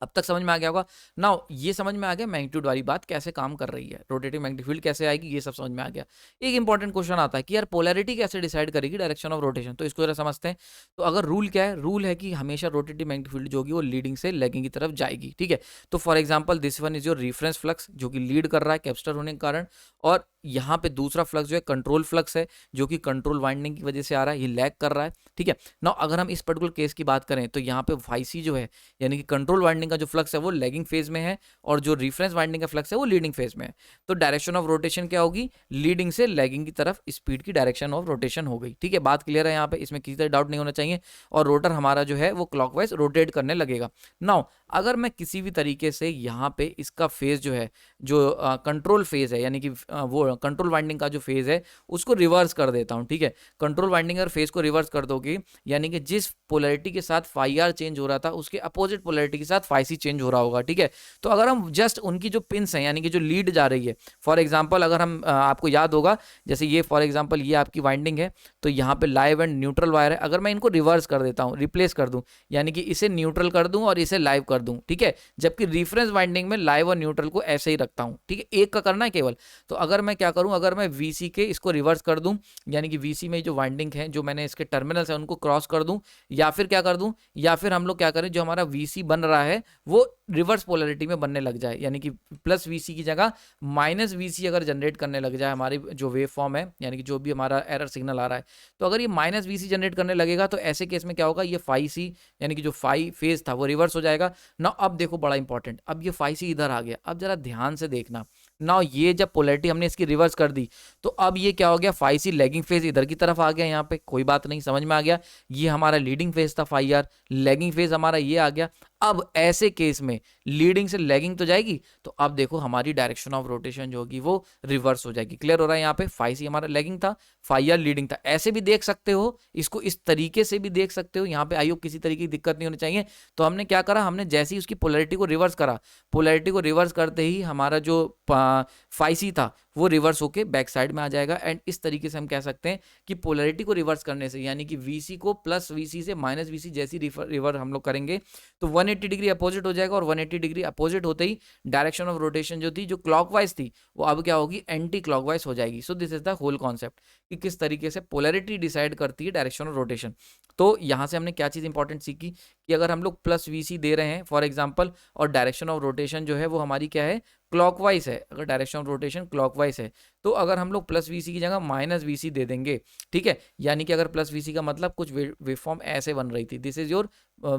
अब तक समझ में आ गया होगा। नाउ ये समझ में आ गया मैग्नीट्यूड वाली बात कैसे काम कर रही है, रोटेटिंग मैग्नेटिक फील्ड कैसे आएगी, ये सब समझ में आ गया। एक इंपॉर्टेंट क्वेश्चन आता है कि यार पोलैरिटी कैसे डिसाइड करेगी डायरेक्शन ऑफ रोटेशन, तो इसको जरा समझते हैं। तो अगर रूल क्या है, रूल है कि हमेशा रोटेटिंग मैग्नेटिक फील्ड जो होगी वो लीडिंग से लैगिंग की तरफ जाएगी, ठीक है। तो for example this one is your reference flux, जो कि लीड कर रहा है कैपेसिटर होने के कारण, और यहाँ पे दूसरा फ्लक्स जो है कंट्रोल फ्लक्स है, जो कि कंट्रोल वाइंडिंग की वजह से आ रहा है, ये लैग कर रहा है, ठीक है। नाउ अगर हम इस पर्टिकुलर केस की बात करें तो यहाँ पे YC जो है, यानी कि कंट्रोल वाइंडिंग का जो फ्लक्स है वो लैगिंग फेज में है, और जो रिफरेंस वाइंडिंग का फ्लक्स है वो लीडिंग फेज में है। तो डायरेक्शन ऑफ रोटेशन क्या होगी, लीडिंग से लैगिंग की तरफ स्पीड की डायरेक्शन ऑफ रोटेशन हो गई, ठीक है। बात क्लियर है यहाँ पे, इसमें किसी तरह डाउट नहीं होना चाहिए। और रोटर हमारा जो है वो क्लॉकवाइज रोटेट करने लगेगा। नाउ अगर मैं किसी भी तरीके से यहाँ पे इसका फेज जो है, जो कंट्रोल फेज है, यानी कि वो कंट्रोल वाइंडिंग का जो फेज है उसको रिवर्स कर देता हूँ, ठीक है। कंट्रोल वाइंडिंग और फेज को रिवर्स कर दोगे, यानी कि जिस पोलैरिटी के साथ फाई आर चेंज हो रहा था उसके अपोजिट पोलैरिटी के साथ फाई सी चेंज हो रहा होगा, ठीक है। तो अगर हम जस्ट उनकी जो पिन्स हैं, यानी कि जो लीड जा रही है, फॉर एग्जांपल अगर हम आपको याद होगा, जैसे ये फॉर एग्जांपल ये आपकी वाइंडिंग है, तो यहाँ पे लाइव एंड न्यूट्रल वायर है। अगर मैं इनको रिवर्स कर देता हूँ, रिप्लेस कर दूँ, यानी कि इसे न्यूट्रल कर दूँ और इसे लाइव कर कर दूं, ठीक है, जबकि रिफरेंस वाइंडिंग में लाइव और न्यूट्रल को ऐसे ही रखता हूं, ठीक है, एक का करना है केवल। तो अगर मैं क्या करूं, अगर मैं VC के इसको रिवर्स कर दूं, यानी कि VC में जो वाइंडिंग है, जो मैंने इसके टर्मिनल्स है उनको क्रॉस कर दूं, या फिर क्या कर दूं, या फिर हम लोग क्या करें, जो हमारा VC बन रहा है वो रिवर्स पोलैरिटी में बनने लग जाए, यानी कि प्लस VC की जगह माइनस VC अगर जनरेट करने लग जाए हमारी जो वेव फॉर्म है, यानी कि जो भी हमारा एरर सिग्नल आ रहा है, तो अगर ये माइनस VC जनरेट करने लगेगा तो ऐसे केस में क्या होगा, ये फाई सी यानी कि जो फाई फेज था वो रिवर्स हो जाएगा ना। अब देखो बड़ा इंपॉर्टेंट, अब ये फाई सी इधर आ गया, अब जरा ध्यान से देखना ना, ये जब पोलैरिटी हमने इसकी रिवर्स कर दी तो अब ये क्या हो गया, फाई सी लैगिंग फेज इधर की तरफ आ गया, यहाँ पे कोई बात नहीं, समझ में आ गया। ये हमारा लीडिंग फेज था फाई आर, लैगिंग फेज हमारा ये आ गया। अब ऐसे केस में लीडिंग से लैगिंग तो जाएगी, तो अब देखो हमारी डायरेक्शन ऑफ रोटेशन जो होगी वो रिवर्स हो जाएगी। क्लियर हो रहा है, यहाँ पे फाई सी हमारा लैगिंग था, फाई आर लीडिंग था। ऐसे भी देख सकते हो इसको, इस तरीके से भी देख सकते हो, यहाँ पे आई होप किसी तरीके की दिक्कत नहीं होनी चाहिए। तो हमने क्या करा, हमने जैसे ही उसकी पोलैरिटी को रिवर्स करा, पोलैरिटी को रिवर्स करते ही हमारा जो फाई सी था वो रिवर्स होके बैक साइड में आ जाएगा। एंड इस तरीके से हम कह सकते हैं कि पोलैरिटी को रिवर्स करने से, यानी कि VC को प्लस VC से माइनस VC जैसी रिवर्स हम लोग करेंगे तो 180 डिग्री अपोजिट हो जाएगा, और 180 डिग्री अपोजिट होते ही डायरेक्शन ऑफ रोटेशन जो थी, जो क्लॉकवाइज थी, वो अब क्या होगी, एंटी क्लॉकवाइज हो जाएगी। So this is the whole concept कि किस तरीके से पोलैरिटी डिसाइड करती है डायरेक्शन ऑफ रोटेशन। तो यहाँ से हमने क्या चीज़ इंपॉर्टेंट सीखी कि अगर हम लोग प्लस VC दे रहे हैं फॉर एग्जाम्पल, और डायरेक्शन ऑफ रोटेशन जो है वो हमारी क्या है, क्लॉकवाइज है, अगर डायरेक्शन ऑफ रोटेशन क्लॉकवाइज है, तो अगर हम लोग प्लस VC की जगह माइनस VC दे देंगे, ठीक है, यानी कि अगर प्लस VC का मतलब कुछ वेवफॉर्म ऐसे बन रही थी, this is your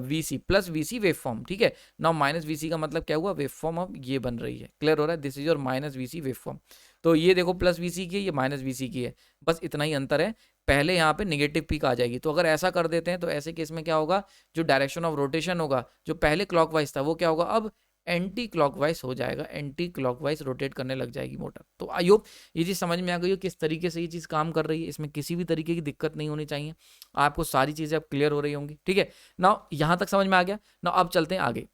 VC plus VC waveform, ठीक है। नाउ माइनस VC का मतलब क्या हुआ, वेवफॉर्म अब ये बन रही है। क्लियर हो रहा है, this is your minus VC waveform. तो ये देखो प्लस VC की है, ये माइनस VC की है, बस इतना ही अंतर है, पहले यहाँ पे नेगेटिव पीक आ जाएगी। तो अगर ऐसा कर देते हैं तो ऐसे केस में क्या होगा, जो डायरेक्शन ऑफ रोटेशन होगा, जो पहले क्लॉकवाइज था वो क्या होगा, अब एंटी क्लॉकवाइज हो जाएगा, एंटी क्लॉकवाइज रोटेट करने लग जाएगी मोटर। तो आई होप ये चीज़ समझ में आ गई हो किस तरीके से ये चीज़ काम कर रही है, इसमें किसी भी तरीके की दिक्कत नहीं होनी चाहिए, आपको सारी चीज़ें अब क्लियर हो रही होंगी, ठीक है ना। यहाँ तक समझ में आ गया ना। अब चलते हैं आगे,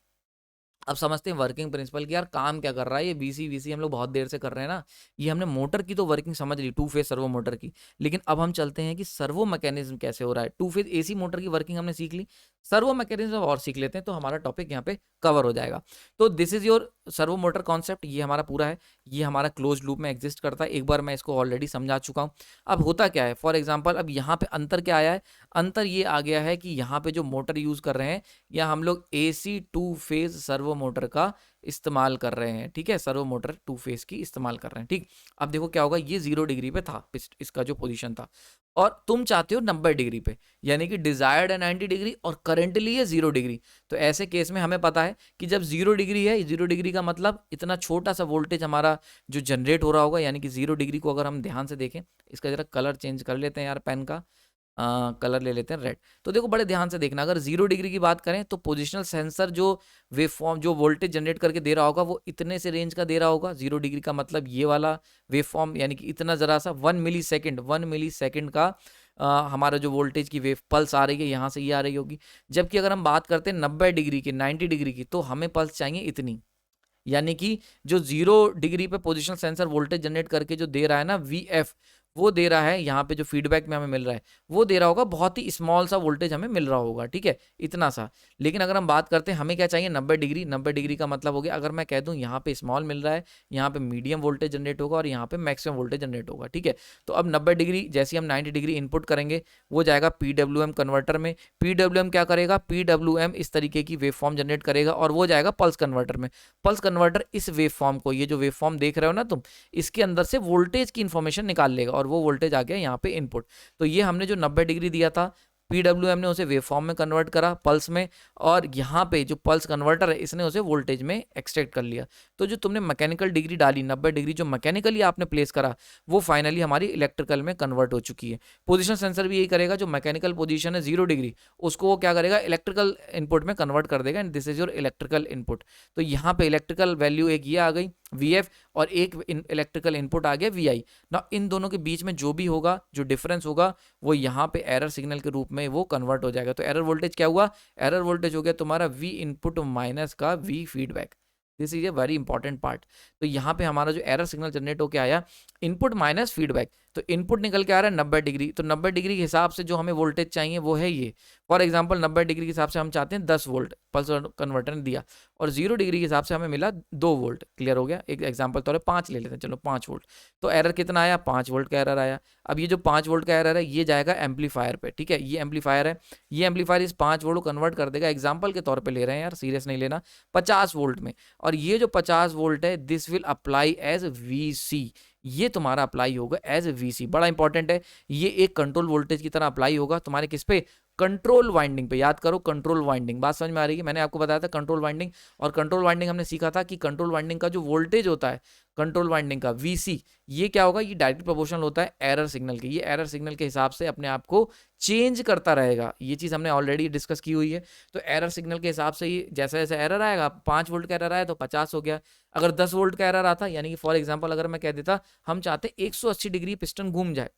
अब समझते हैं वर्किंग प्रिंसिपल की, यार काम क्या कर रहा है ये VC हम लोग बहुत देर से कर रहे हैं ना। ये हमने मोटर की तो वर्किंग समझ ली, 2 फेज सर्वो मोटर की, लेकिन अब हम चलते हैं कि सर्वो मैकेनिज्म कैसे हो रहा है। 2 फेज AC मोटर की वर्किंग हमने सीख ली, सर्वो मैकेनिज्म और सीख लेते हैं तो हमारा टॉपिक यहाँ पे कवर हो जाएगा। तो this is your servo motor concept, ये हमारा पूरा है, ये हमारा क्लोज लूप में एग्जिस्ट करता है। एक बार मैं इसको ऑलरेडी समझा चुका हूँ। अब होता क्या है, फॉर एग्जाम्पल अब यहाँ पे अंतर क्या आया है, अंतर ये आ गया है कि यहाँ पे जो मोटर यूज कर रहे हैं, या हम लोग AC 2 फेज सर्वो मोटर का इस्तेमाल कर रहे हैं, ठीक है, सर्वो मोटर 2 फेज की इस्तेमाल कर रहे हैं, ठीक। अब देखो क्या होगा, ये 0 डिग्री पे था इसका जो पोजीशन था, और तुम चाहते हो 90 डिग्री पे, यानी कि डिजायर्ड है 90 डिग्री और करंटली है 0 डिग्री। तो ऐसे केस में हमें पता है कि जब 0 डिग्री है, 0 डिग्री का मतलब इतना छोटा सा वोल्टेज हमारा जो जनरेट हो रहा होगा, यानी कि 0 डिग्री को अगर हम ध्यान से देखें, इसका जरा कलर चेंज कर लेते हैं यार, पेन का कलर ले लेते हैं रेड। तो देखो बड़े ध्यान से देखना, अगर 0 डिग्री की बात करें तो पोजिशनल सेंसर जो वेवफॉर्म जो वोल्टेज जनरेट करके दे रहा होगा वो इतने से रेंज का दे रहा होगा। 0 डिग्री का मतलब ये वाला वेवफॉर्म, यानी कि इतना जरा सा 1 मिली सेकेंड का हमारा जो वोल्टेज की वेव पल्स आ रही है, यहाँ से ये आ रही होगी। जबकि अगर हम बात करते हैं 90 डिग्री की, 90 डिग्री की, तो हमें पल्स चाहिए इतनी, यानी कि जो 0 डिग्री पे पोजिशनल सेंसर वोल्टेज जनरेट करके जो दे रहा है ना VF, वो दे रहा है यहाँ पे जो फीडबैक में हमें मिल रहा है, वो दे रहा होगा बहुत ही स्मॉल सा वोल्टेज हमें मिल रहा होगा, ठीक है, इतना सा। लेकिन अगर हम बात करते हैं हमें क्या चाहिए, 90 डिग्री, 90 डिग्री का मतलब हो गया, अगर मैं कह दूं यहाँ पे स्मॉल मिल रहा है, यहाँ पे मीडियम वोल्टेज जनरेट होगा और यहाँ पे मैक्सिमम वोल्टेज जनरेट होगा, ठीक है। तो अब 90 डिग्री जैसे हम 90 डिग्री इनपुट करेंगे, वो जाएगा PWM कन्वर्टर में। PWM क्या करेगा, PWM इस तरीके की वेव फॉर्म जनरेट करेगा और वो जाएगा पल्स कन्वर्टर में। पल्स कन्वर्टर इस वेव फॉर्म को, ये जो वेव फॉर्म देख रहे हो ना तुम, इसके अंदर से वोल्टेज की इंफॉर्मेशन निकाल लेगा और वो वोल्टेज आ गया यहाँ पे इनपुट। तो ये हमने जो 90 डिग्री दिया था, PWM ने उसे वेवफॉर्म में कन्वर्ट करा, पल्स में, और यहाँ पे जो पल्स कन्वर्टर है इसने उसे वोल्टेज में एक्सट्रैक्ट कर लिया। तो जो तुमने मैकेनिकल डिग्री डाली 90 डिग्री, जो मैकेनिकली आपने प्लेस करा, वो फाइनली हमारी इलेक्ट्रिकल में कन्वर्ट हो चुकी है। पोजीशन सेंसर भी यही करेगा, जो मैकेनिकल पोजीशन है 0 डिग्री, उसको वो क्या करेगा, इलेक्ट्रिकल इनपुट में कन्वर्ट कर देगा, and this is your electrical input. तो यहाँ पे इलेक्ट्रिकल वैल्यू एक ये आ गई VF, और एक इलेक्ट्रिकल इनपुट आ गया VI ना। इन दोनों के बीच में जो भी होगा, जो डिफरेंस होगा, वो यहाँ पे एरर सिग्नल के रूप में वो कन्वर्ट हो जाएगा। तो एरर वोल्टेज क्या हुआ, एरर वोल्टेज हो गया तुम्हारा V इनपुट माइनस का V feedback. This is a very important part. तो यहाँ पे हमारा जो एरर सिग्नल जनरेट होके आया, इनपुट माइनस फीडबैक, तो इनपुट निकल के आ रहा है 90 डिग्री, तो 90 डिग्री के हिसाब से जो हमें वोल्टेज चाहिए वो है ये। फॉर एग्जांपल 90 डिग्री के हिसाब से हम चाहते हैं 10 वोल्ट, पल्स कन्वर्टर ने दिया, और 0 डिग्री के हिसाब से हमें मिला 2 वोल्ट। क्लियर हो गया? एक एग्जांपल तौर पे 5 ले लेते हैं, चलो 5 वोल्ट। तो एरर कितना आया? 5 वोल्ट का एरर आया। अब ये जो 5 वोल्ट का एरर है ये जाएगा एम्पलीफायर पे, ठीक है, ये एम्पलीफायर है, ये एम्पलीफायर इस 5 वोल्ट को कन्वर्ट कर देगा, एग्जाम्पल के तौर पर ले रहे हैं यार, सीरियस नहीं लेना, 50 वोल्ट में। और ये जो 50 वोल्ट है this will apply as VC, ये तुम्हारा अप्लाई होगा एज वीसी। बड़ा इंपॉर्टेंट है, ये एक कंट्रोल वोल्टेज की तरह अप्लाई होगा तुम्हारे किस पे? कंट्रोल वाइंडिंग पे। याद करो कंट्रोल वाइंडिंग, बात समझ में आ रही है? मैंने आपको बताया था कंट्रोल वाइंडिंग, और कंट्रोल वाइंडिंग हमने सीखा था कि कंट्रोल वाइंडिंग का जो वोल्टेज होता है कंट्रोल वाइंडिंग का वीसी, ये क्या होगा? ये डायरेक्ट प्रोपोर्शनल होता है एरर सिग्नल के। ये एरर सिग्नल के हिसाब से अपने आप को चेंज करता रहेगा, ये चीज़ हमने ऑलरेडी डिस्कस की हुई है। तो एरर सिग्नल के हिसाब से ये जैसा जैसा एरर आएगा, 5 वोल्ट का एरर आया तो 50 हो गया। अगर 10 वोल्ट का एरर आता, यानी कि फॉर एग्जांपल अगर मैं कह देता हम चाहते 180 डिग्री पिस्टन घूम जाए,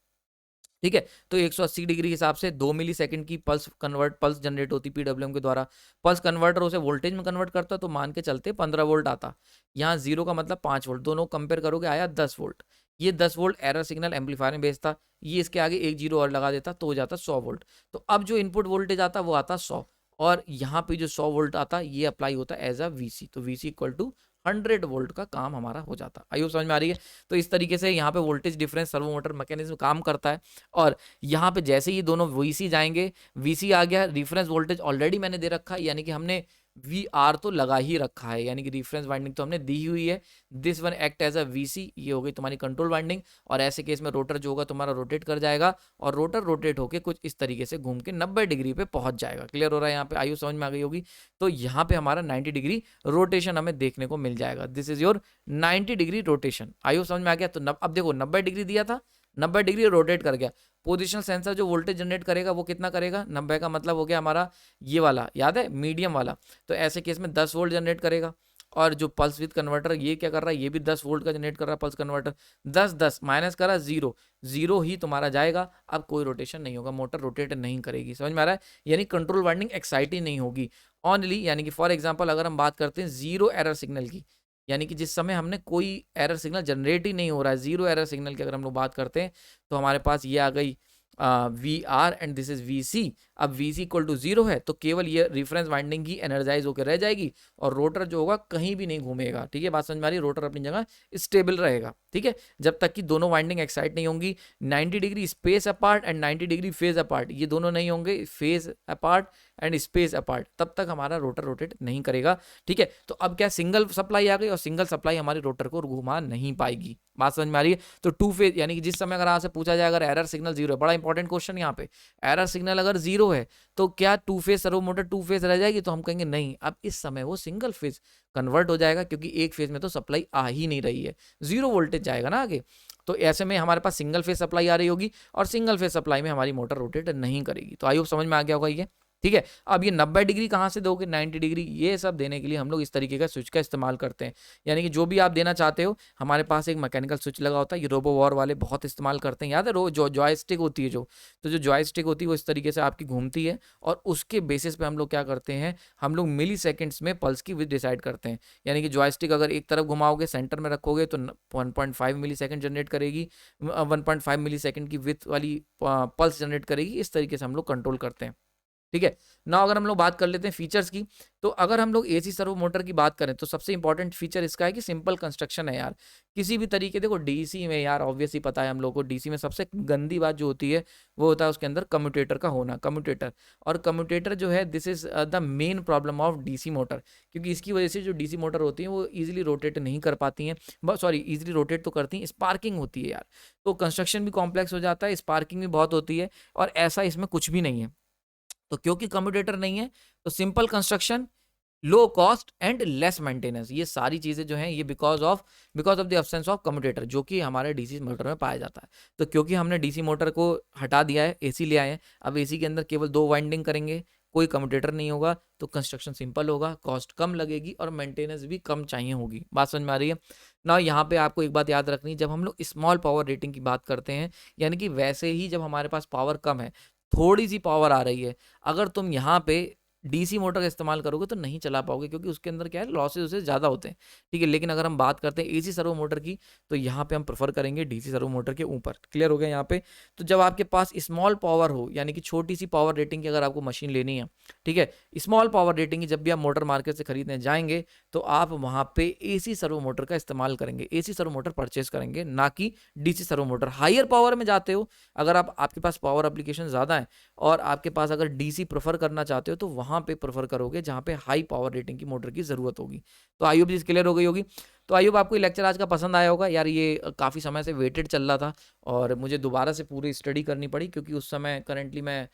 ठीक है, तो 180 डिग्री के हिसाब से 2 मिली सेकंड की पल्स जनरेट होती पीडब्ल्यूएम के द्वारा। पल्स कन्वर्टर उसे वोल्टेज में कन्वर्ट करता, तो मान के चलते 15 वोल्ट आता। यहाँ 0 का मतलब 5 वोल्ट, दोनों कंपेयर करोगे आया 10 वोल्ट। ये 10 वोल्ट एरर सिग्नल एम्पलीफायर में भेजता, ये इसके आगे एक 0 और लगा देता तो हो जाता 100 वोल्ट। तो अब जो इनपुट वोल्टेज आता वो आता 100, और यहाँ पे जो 100 वोल्ट आता ये अप्लाई होता एज अ वीसी, तो वीसी इक्वल टू 100 वोल्ट का काम हमारा हो जाता। आइए समझ में आ रही है? तो इस तरीके से यहाँ पे voltage difference servo motor mechanism काम करता है। और यहाँ पे जैसे ही दोनों वीसी जाएंगे, वीसी आ गया, रिफरेंस वोल्टेज ऑलरेडी मैंने दे रखा है, यानी कि हमने वी आर तो लगा ही रखा है, यानी कि रिफरेंस वाइंडिंग तो हमने दी हुई है। This one act as a VC, ये हो गई तुम्हारी कंट्रोल वाइंडिंग। और ऐसे केस में रोटर जो होगा तुम्हारा रोटेट कर जाएगा, और रोटर रोटेट होकर कुछ इस तरीके से घूम के 90 डिग्री पे पहुंच जाएगा। क्लियर हो रहा है यहाँ पे? आयु समझ में आ गई होगी। तो यहाँ पे हमारा 90 डिग्री रोटेशन हमें देखने को मिल जाएगा। This is your 90 degree rotation. आयु समझ में आ गया? तो अब देखो 90 डिग्री दिया था, 90 डिग्री रोटेट कर गया। पोजिशनल सेंसर जो वोल्टेज जनरेट करेगा वो कितना करेगा? 90 का मतलब हो गया हमारा ये वाला, याद है, मीडियम वाला। तो ऐसे केस में 10 वोल्ट जनरेट करेगा। और जो पल्स विद कन्वर्टर ये क्या कर रहा है? ये भी 10 वोल्ट का जनरेट कर रहा है पल्स कन्वर्टर। 10 10 माइनस करा 0, 0 ही तुम्हारा जाएगा। अब कोई रोटेशन नहीं होगा, मोटर रोटेट नहीं करेगी। समझ में आ रहा है? यानी कंट्रोल वाइंडिंग एक्साइट ही नहीं होगी ऑनली, यानी कि फॉर एग्जाम्पल अगर हम बात करते हैं 0 एरर सिग्नल की, यानी कि जिस समय हमने कोई एरर सिग्नल जनरेट ही नहीं हो रहा है, 0 एरर सिग्नल की अगर हम लोग बात करते हैं, तो हमारे पास ये आ गई V R and this is V C. अब वी सी इक्वल टू 0 है, तो केवल ये रिफरेंस वाइंडिंग ही एनर्जाइज होकर रह जाएगी, और रोटर जो होगा कहीं भी नहीं घूमेगा। ठीक है, बात समझ में आ रही है? रोटर अपनी जगह स्टेबल रहेगा, ठीक है, जब तक कि दोनों वाइंडिंग एक्साइट नहीं होंगी। 90 degree space apart and 90 degree phase apart, ये दोनों नहीं होंगे, phase apart and space apart, तब तक हमारा रोटर रोटेट नहीं करेगा। ठीक है, तो अब क्या सिंगल सप्लाई आ गई, और सिंगल सप्लाई हमारी रोटर को घुमा नहीं पाएगी। बात समझ में आ रही है? तो टू फेज, यानी कि जिस समय अगर आपसे पूछा जाए अगर एरर सिग्नल 0 है, बड़ा इंपॉर्टेंट क्वेश्चन यहाँ पे, एरर सिग्नल अगर 0 है तो क्या two phase servo motor two phase रह जाएगी? तो हम कहेंगे नहीं, अब इस समय वो सिंगल फेज कन्वर्ट हो जाएगा, क्योंकि एक फेज में तो सप्लाई आ ही नहीं रही है, 0 वोल्टेज जाएगा ना आगे। तो ऐसे में हमारे पास सिंगल फेज सप्लाई आ रही होगी, और सिंगल फेज सप्लाई में हमारी मोटर रोटेट नहीं करेगी। तो आई होप समझ में आ गया होगा ये। ठीक है, अब ये 90 डिग्री कहाँ से दोगे, 90 डिग्री, ये सब देने के लिए हम लोग इस तरीके का स्विच का इस्तेमाल करते हैं। यानी कि जो भी आप देना चाहते हो, हमारे पास एक मैकेनिकल स्विच लगा होता है, ये रोबो वॉर वाले बहुत इस्तेमाल करते हैं, याद है? जो जॉयस्टिक होती है तो जो जॉयस्टिक होती है वो इस तरीके से आपकी घूमती है, और उसके बेसिस पे हम लोग क्या करते हैं, हम लोग मिली सेकेंड्स में पल्स की विड्थ डिसाइड करते हैं। यानी कि जॉयस्टिक अगर एक तरफ घुमाओगे, सेंटर में रखोगे, तो 1.5 मिली सेकेंड जनरेट करेगी, 1.5 मिली सेकेंड की विड्थ वाली पल्स जनरेट करेगी। इस तरीके से हम लोग कंट्रोल करते हैं। ठीक है ना, अगर हम लोग बात कर लेते हैं फीचर्स की, तो अगर हम लोग एसी सर्वो मोटर की बात करें तो सबसे इंपॉर्टेंट फीचर इसका है कि सिंपल कंस्ट्रक्शन है यार। किसी भी तरीके, देखो डीसी में यार ऑब्वियसली पता है हम लोग को, डीसी में सबसे गंदी बात जो होती है वो होता है उसके अंदर कम्यूटेटर का होना, कम्यूटेटर। और कम्यूटेटर जो है this is the main problem of DC motor, क्योंकि इसकी वजह से जो डीसी मोटर होती है वो ईजिली रोटेट नहीं कर पाती हैं, सॉरी ईजिली रोटेट तो करती हैं, स्पार्किंग होती है यार, तो कंस्ट्रक्शन भी कॉम्प्लेक्स हो जाता है, स्पार्किंग भी बहुत होती है, और ऐसा इसमें कुछ भी नहीं है। तो क्योंकि कम्यूटेटर नहीं है तो simple construction, low cost and less maintenance, ये सारी चीजें जो हैं ये because of the absence of commutator, जो कि हमारे डीसी मोटर में पाया जाता है। तो क्योंकि हमने डीसी मोटर को हटा दिया है, एसी ले आए हैं, अब एसी के अंदर केवल 2 वाइंडिंग करेंगे, कोई कम्यूटेटर नहीं होगा, तो कंस्ट्रक्शन सिंपल होगा, कॉस्ट कम लगेगी, और मेंटेनेंस भी कम चाहिए होगी। बात समझ में आ रही है ना? यहाँ पे आपको एक बात याद रखनी, जब हम लोग स्मॉल पावर रेटिंग की बात करते हैं, यानी कि वैसे ही जब हमारे पास पावर कम है, थोड़ी सी पावर आ रही है, अगर तुम यहाँ पे डीसी मोटर का इस्तेमाल करोगे तो नहीं चला पाओगे, क्योंकि उसके अंदर क्या है, लॉसेज उससे ज़्यादा होते हैं, ठीक है। लेकिन अगर हम बात करते हैं एसी सर्वो मोटर की, तो यहाँ पे हम प्रेफर करेंगे डीसी सर्वो मोटर के ऊपर। क्लियर हो गया यहाँ पे। तो जब आपके पास स्मॉल पावर हो, यानी कि छोटी सी पावर रेटिंग की अगर आपको मशीन लेनी है, ठीक है, स्मॉल पावर रेटिंग की, जब भी आप मोटर मार्केट से खरीदने जाएंगे तो आप वहाँ पे एसी सर्वो मोटर का इस्तेमाल करेंगे, एसी सर्वो मोटर परचेज करेंगे, ना कि DC servo motor. Higher power में जाते हो, अगर आपके पास पावर एप्लीकेशन ज़्यादा है और आपके पास अगर डीसी प्रेफर करना चाहते हो, तो वहाँ पे प्रेफर करोगे जहाँ पे हाई पावर रेटिंग की मोटर की ज़रूरत होगी। तो आई होप चीज़ क्लियर हो गई होगी। तो आई होप आपको ये लेक्चर आज का पसंद आया होगा यार। ये काफ़ी समय से वेटेड चल रहा था और मुझे दोबारा से पूरी स्टडी करनी पड़ी, क्योंकि उस समय करंटली मैं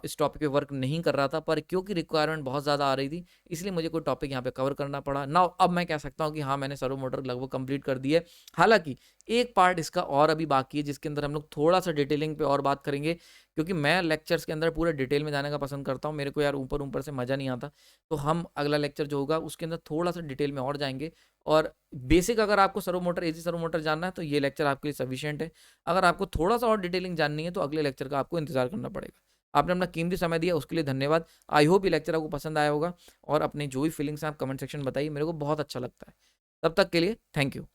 इस टॉपिक पे वर्क नहीं कर रहा था, पर क्योंकि रिक्वायरमेंट बहुत ज़्यादा आ रही थी, इसलिए मुझे कोई टॉपिक यहाँ पे कवर करना पड़ा ना। अब मैं कह सकता हूँ कि हाँ, मैंने सर्वो मोटर लगभग कंप्लीट कर दी है। हालांकि एक पार्ट इसका और अभी बाकी है, जिसके अंदर हम लोग थोड़ा सा डिटेलिंग पे और बात करेंगे, क्योंकि मैं लेक्चर्स के अंदर पूरे डिटेल में जाने का पसंद करता हूँ। मेरे को यार ऊपर ऊपर से मज़ा नहीं आता। तो हम अगला लेक्चर जो होगा उसके अंदर थोड़ा सा डिटेल में और जाएंगे। और बेसिक अगर आपको servo motor, AC servo motor जानना है तो ये लेक्चर आपके लिए सफिशिएंट है। अगर आपको थोड़ा सा और डिटेलिंग जाननी है तो अगले लेक्चर का आपको इंतजार करना पड़ेगा। आपने अपना कीमती समय दिया, उसके लिए धन्यवाद। आई होप ये लेक्चर आपको पसंद आया होगा, और अपनी जो भी फीलिंग्स हैं आप कमेंट सेक्शन में बताइए, मेरे को बहुत अच्छा लगता है। तब तक के लिए थैंक यू।